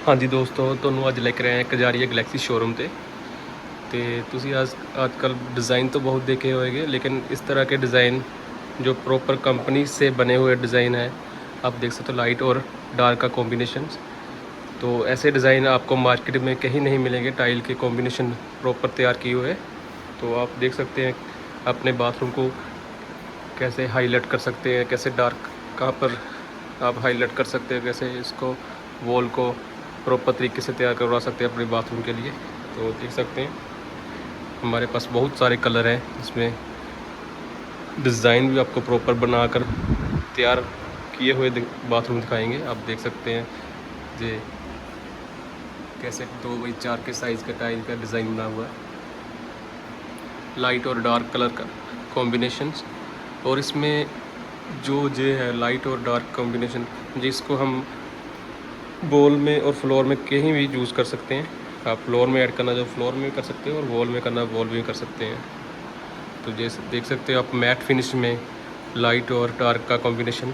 हाँ जी दोस्तों, ਤੁਹਾਨੂੰ ਅੱਜ ਲੈ ਕੇ ਆਏ ਹਾਂ ਕਜਾਰੀਆ ਗਲੈਕਸੀ शोरूम ਤੇ ਤੁਸੀਂ आजकल डिज़ाइन तो बहुत देखे होंगे, लेकिन इस तरह के डिज़ाइन जो प्रॉपर कंपनी से बने हुए डिज़ाइन है, आप देख सकते हो लाइट और डार्क का कॉम्बिनेशन। तो ऐसे डिज़ाइन आपको मार्केट में कहीं नहीं मिलेंगे, टाइल के कॉम्बिनेशन प्रॉपर तैयार किए हुए। तो आप देख सकते हैं अपने बाथरूम को कैसे हाईलाइट कर सकते हैं, कैसे डार्क कहाँ पर आप हाईलाइट कर सकते हैं, कैसे इसको वॉल को प्रॉपर तरीके से तैयार करवा सकते हैं अपने बाथरूम के लिए। तो देख सकते हैं हमारे पास बहुत सारे कलर हैं, इसमें डिज़ाइन भी आपको प्रॉपर बनाकर तैयार किए हुए बाथरूम दिखाएंगे। आप देख सकते हैं ये कैसे 2x4 के साइज़ का टाइल का डिज़ाइन बना हुआ है, लाइट और डार्क कलर का कॉम्बिनेशन। और इसमें जो है लाइट और डार्क कॉम्बिनेशन, जिसको हम बॉल में और फ्लोर में कहीं भी यूज़ कर सकते हैं। आप फ्लोर में ऐड करना जो फ्लोर में कर सकते हो, और वॉल में करना वॉल में कर सकते हैं। तो जैसे देख सकते हो आप मैट फिनिश में लाइट और डार्क का कॉम्बिनेशन,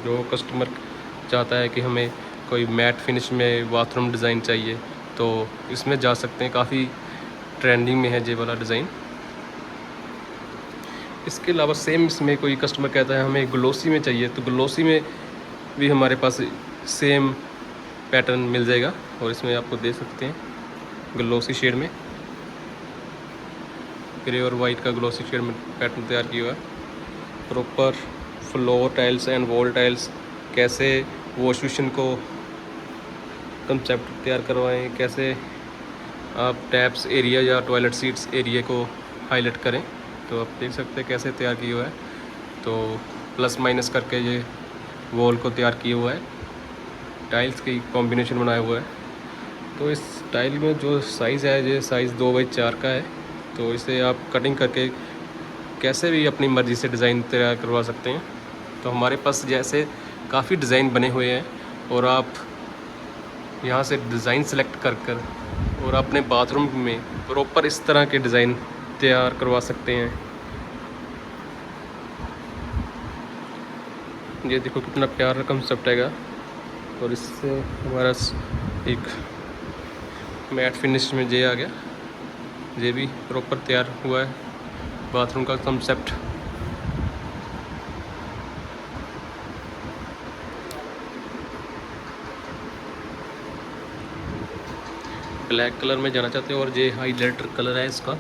जो कस्टमर चाहता है कि हमें कोई मैट फिनिश में बाथरूम डिज़ाइन चाहिए तो इसमें जा सकते हैं। काफ़ी ट्रेंडिंग में है ये वाला डिज़ाइन। इसके अलावा सेम इसमें कोई कस्टमर कहता है हमें ग्लोसी में चाहिए, तो ग्लोसी में भी हमारे पास सेम पैटर्न मिल जाएगा। और इसमें आपको दे सकते हैं ग्लोसी शेड में, ग्रे और वाइट का ग्लोसी शेड में पैटर्न तैयार किया हुआ है। Proper floor tiles and wall tiles, कैसे वॉश बेसिन को कंसेप्ट तैयार करवाएं, कैसे आप टैप्स एरिया या टॉयलेट सीट्स एरिया को हाईलाइट करें, तो आप देख सकते हैं कैसे तैयार किया हुआ है। तो प्लस माइनस करके ये वॉल को तैयार किया हुआ है, टाइल्स की कॉम्बिनेशन बनाया हुआ है। तो इस टाइल में जो साइज़ है ये साइज़ 2x4 का है। तो इसे आप कटिंग करके कैसे भी अपनी मर्ज़ी से डिज़ाइन तैयार करवा सकते हैं। तो हमारे पास जैसे काफ़ी डिज़ाइन बने हुए हैं, और आप यहाँ से डिज़ाइन सेलेक्ट कर और अपने बाथरूम में प्रॉपर इस तरह के डिज़ाइन तैयार करवा सकते हैं। ये देखो कितना प्यारा कंसेप्ट हैगा। और इससे हमारा एक मैट फिनिश में ये आ गया, ये भी प्रॉपर तैयार हुआ है बाथरूम का कंसेप्ट। ब्लैक कलर में जाना चाहते हो, और ये हाईलाइटर कलर है इसका।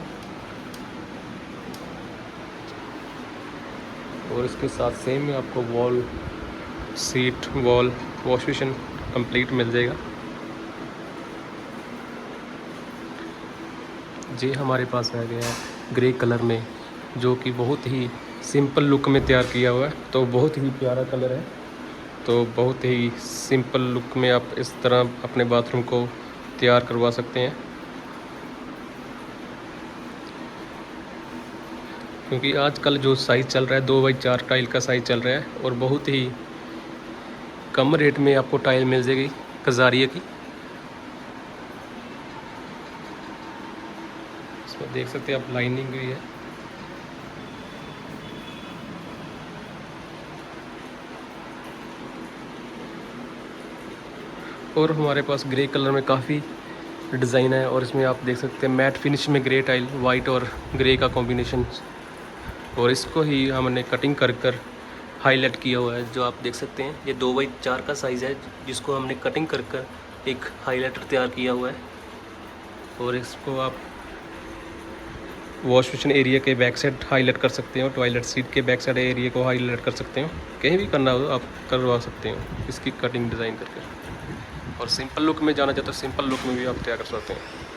और इसके साथ सेम में आपको wall seat, wall wash basin complete मिल जाएगा। ये हमारे पास आ गया है ग्रे कलर में, जो कि बहुत ही सिंपल लुक में तैयार किया हुआ है। तो बहुत ही प्यारा कलर है। तो बहुत ही सिंपल लुक में आप इस तरह अपने बाथरूम को तैयार करवा सकते हैं। क्योंकि आजकल जो साइज़ चल रहा है 2x4 टाइल का साइज़ चल रहा है, और बहुत ही कम रेट में आपको टाइल मिल जाएगी कजारिया की। इसमें देख सकते हैं आप लाइनिंग भी है। और हमारे पास ग्रे कलर में काफ़ी डिज़ाइन है, और इसमें आप देख सकते हैं मैट फिनिश में ग्रे टाइल, वाइट और ग्रे का कॉम्बिनेशन। और इसको ही हमने कटिंग कर हाईलाइट किया हुआ है, जो आप देख सकते हैं। ये 2x4 का साइज़ है, जिसको हमने कटिंग कर एक हाईलाइटर तैयार किया हुआ है। और इसको आप वॉश बेसिन एरिया के बैक साइड हाईलाइट कर सकते हो, टॉयलेट सीट के बैक साइड एरिया को हाईलाइट कर सकते हो। कहीं भी करना हो आप करवा सकते हो इसकी कटिंग डिज़ाइन करके। और सिंपल लुक में जाना चाहते हो, सिंपल लुक में भी आप तैयार कर सकते हैं।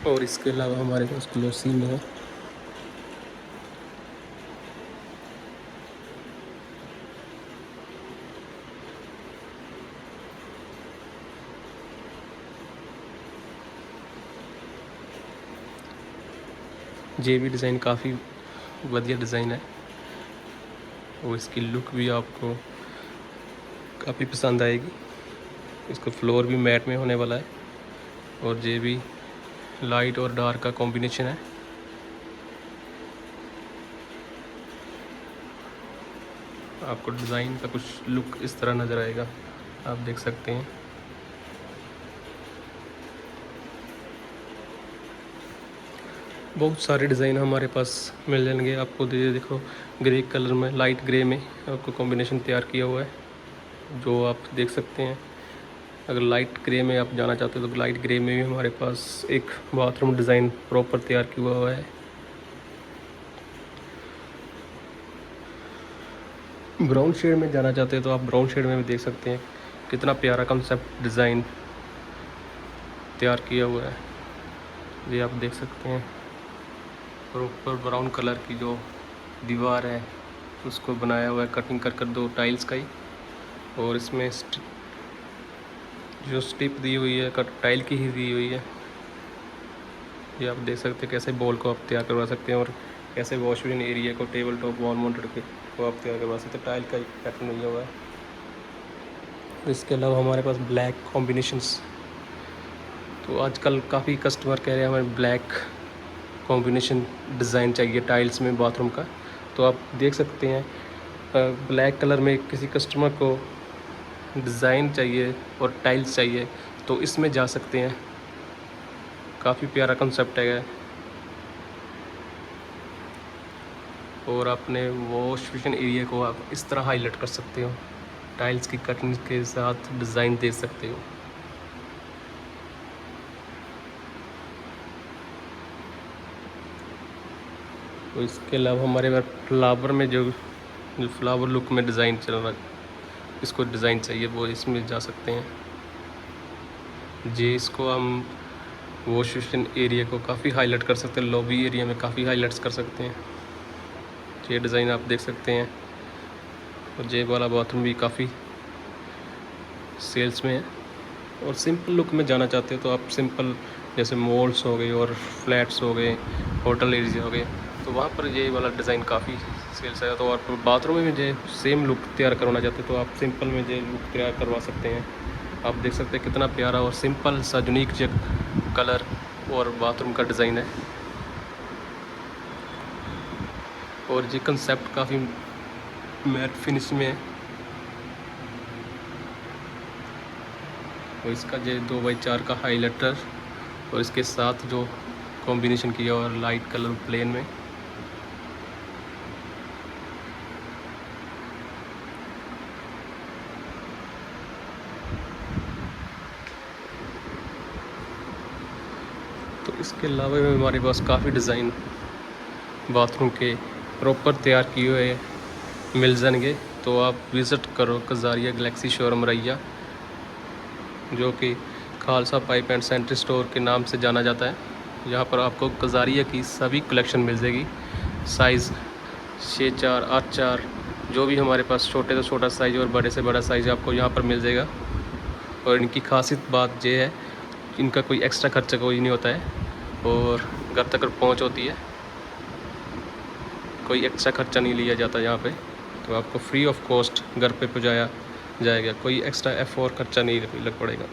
और इसके अलावा हमारे पास ग्लोसी में है। ये भी डिज़ाइन काफ़ी बढ़िया डिज़ाइन है, और इसकी लुक भी आपको काफ़ी पसंद आएगी। इसका फ्लोर भी मैट में होने वाला है, और ये भी लाइट और डार्क का कॉम्बिनेशन है। आपको डिज़ाइन का कुछ लुक इस तरह नज़र आएगा, आप देख सकते हैं। बहुत सारे डिज़ाइन हमारे पास मिल जाएंगे आपको। देखो ग्रे कलर में, लाइट ग्रे में आपको कॉम्बिनेशन तैयार किया हुआ है, जो आप देख सकते हैं। अगर लाइट ग्रे में आप जाना चाहते हो तो लाइट ग्रे में भी हमारे पास एक बाथरूम डिज़ाइन प्रॉपर तैयार किया हुआ है। ब्राउन शेड में जाना चाहते हैं तो आप ब्राउन शेड में भी देख सकते हैं, कितना प्यारा कंसेप्ट डिज़ाइन तैयार किया हुआ है। ये आप देख सकते हैं, प्रॉपर ब्राउन कलर की जो दीवार है उसको बनाया हुआ है कटिंग कर कर 2 टाइल्स का ही। और इसमें जो स्टिप दी हुई है कट टाइल की ही दी हुई है। ये आप देख सकते हैं कैसे बॉल को आप तैयार करवा सकते हैं, और कैसे वॉश बेसिन एरिया को टेबल टॉप वॉल माउंटेड को आप तैयार करवा सकते हैं। टाइल का पैटर्न दिया हुआ है। इसके अलावा हमारे पास ब्लैक कॉम्बिनेशंस, तो आजकल काफ़ी कस्टमर कह रहे हैं हमें ब्लैक कॉम्बिनेशन डिज़ाइन चाहिए टाइल्स में बाथरूम का। तो आप देख सकते हैं ब्लैक कलर में किसी कस्टमर को डिज़ाइन चाहिए और टाइल्स चाहिए तो इसमें जा सकते हैं। काफ़ी प्यारा कंसेप्ट है। और अपने वॉश बेसिन एरिया को आप इस तरह हाईलाइट कर सकते हो, टाइल्स की कटिंग के साथ डिज़ाइन दे सकते हो। तो इसके अलावा हमारे पास फ्लावर में जो फ्लावर लुक में डिज़ाइन चल रहा है, इसको डिज़ाइन चाहिए वो इसमें जा सकते हैं जी। इसको हम वॉश बेसिन एरिया को काफ़ी हाईलाइट कर सकते हैं, लॉबी एरिया में काफ़ी हाईलाइट्स कर सकते हैं। ये डिज़ाइन आप देख सकते हैं। और ये वाला बाथरूम भी काफ़ी सेल्स में है। और सिंपल लुक में जाना चाहते हो तो आप सिंपल जैसे मॉल्स हो गए और फ्लैट्स हो गए, होटल एरिया हो गए, तो वहाँ पर ये वाला डिज़ाइन काफ़ी सेल्स है। तो आप बाथरूम में जो सेम लुक तैयार करवाना चाहते हो तो आप सिंपल में जो लुक तैयार करवा सकते हैं। आप देख सकते हैं कितना प्यारा और सिंपल सा यूनिक जो कलर और बाथरूम का डिज़ाइन है। और ये कंसेप्ट काफ़ी मैट फिनिश में है। और इसका जो 2x4 का हाईलाइटर और इसके साथ जो कॉम्बिनेशन किया और लाइट कलर प्लेन में, तो इसके अलावा भी हमारे पास काफ़ी डिज़ाइन बाथरूम के प्रॉपर तैयार किए हुए मिल जाएंगे। तो आप विज़िट करो कजारिया गैलेक्सी शोरूम रैया, जो कि Khalsa pipe and sanitary store के नाम से जाना जाता है। यहाँ पर आपको कजारिया की सभी कलेक्शन मिल जाएगी। साइज़ 6-4, 8-4, जो भी हमारे पास छोटे से छोटा साइज़ और बड़े से बड़ा साइज़ आपको यहाँ पर मिल जाएगा। और इनकी खासियत बात ये है, इनका कोई एक्स्ट्रा खर्चा कोई नहीं होता है और घर तक पहुँच होती है, कोई एक्स्ट्रा खर्चा नहीं लिया जाता यहाँ पे। तो आपको फ्री ऑफ कॉस्ट घर पे पहुँचाया जाएगा, कोई एक्स्ट्रा और खर्चा नहीं लग पड़ेगा।